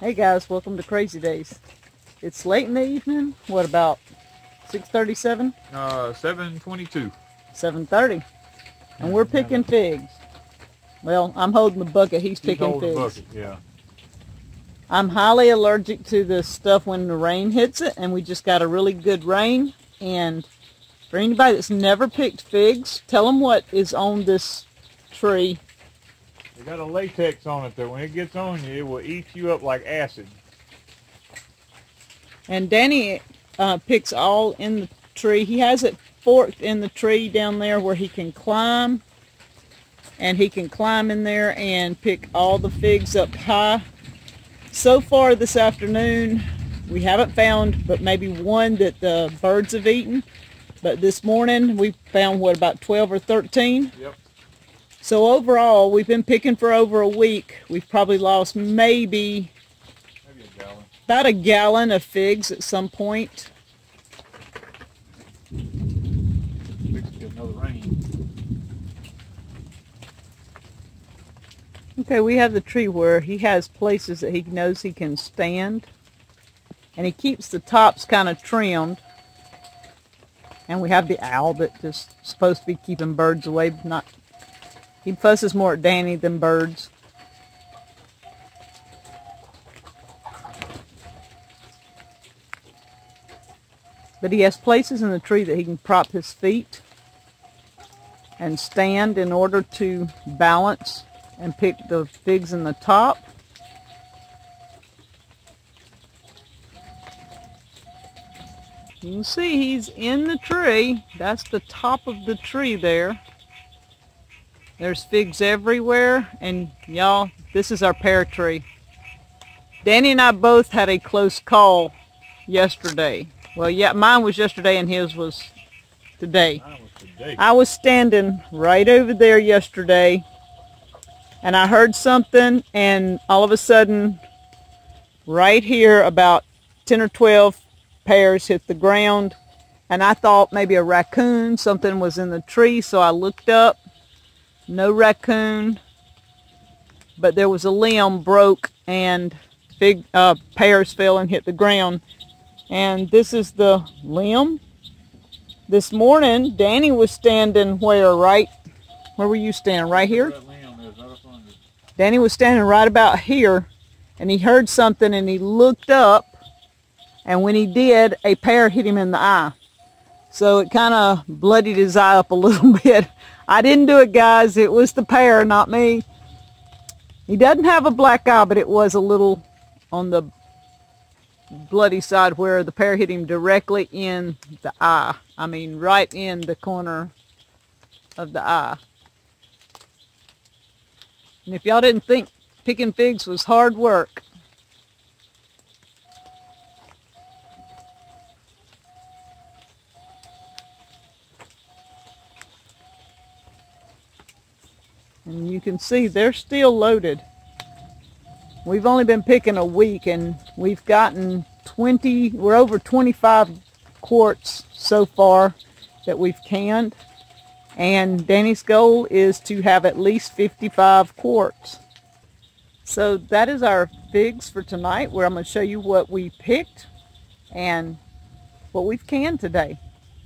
Hey guys, welcome to Crazy Days. It's late in the evening. What, about 6:37? 7:22. 7:30. And we're picking figs. Well, I'm holding the bucket. He's picking figs. Bucket, yeah. I'm highly allergic to the stuff when the rain hits it, and we just got a really good rain. And for anybody that's never picked figs, tell them what is on this tree. They got a latex on it that when it gets on you, it will eat you up like acid. And Danny picks all in the tree. He has it forked in the tree down there where he can climb. And he can climb in there and pick all the figs up high. So far this afternoon, we haven't found but maybe one that the birds have eaten. But this morning, we found, what, about 12 or 13? Yep. So overall, we've been picking for over a week. We've probably lost maybe a gallon. About a gallon of figs at some point. Fix to get another rain. Okay, we have the tree where he has places that he knows he can stand. And he keeps the tops kind of trimmed. And we have the owl that just supposed to be keeping birds away, but not. He fusses more at Danny than birds. But he has places in the tree that he can prop his feet and stand in order to balance and pick the figs in the top. You can see he's in the tree. That's the top of the tree there. There's figs everywhere, and y'all, this is our pear tree. Danny and I both had a close call yesterday. Well, yeah, mine was yesterday and his was today. Mine was today. I was standing right over there yesterday, and I heard something, and all of a sudden, right here, about 10 or 12 pears hit the ground, and I thought maybe a raccoon, something was in the tree, so I looked up. No raccoon, but there was a limb broke and pears fell and hit the ground. And this is the limb. This morning, Danny was standing where, right? Where were you standing? Right here? Danny was standing right about here, and he heard something and he looked up, and when he did, a pear hit him in the eye. So it kind of bloodied his eye up a little bit. I didn't do it, guys. It was the pear, not me. He doesn't have a black eye, but it was a little on the bloody side where the pear hit him directly in the eye. I mean, right in the corner of the eye. And if y'all didn't think picking figs was hard work, and you can see they're still loaded. We've only been picking a week, and we've gotten we're over 25 quarts so far that we've canned. And Danny's goal is to have at least 55 quarts. So that is our figs for tonight, where I'm going to show you what we picked and what we've canned today.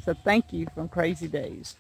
So thank you from Crazy Days.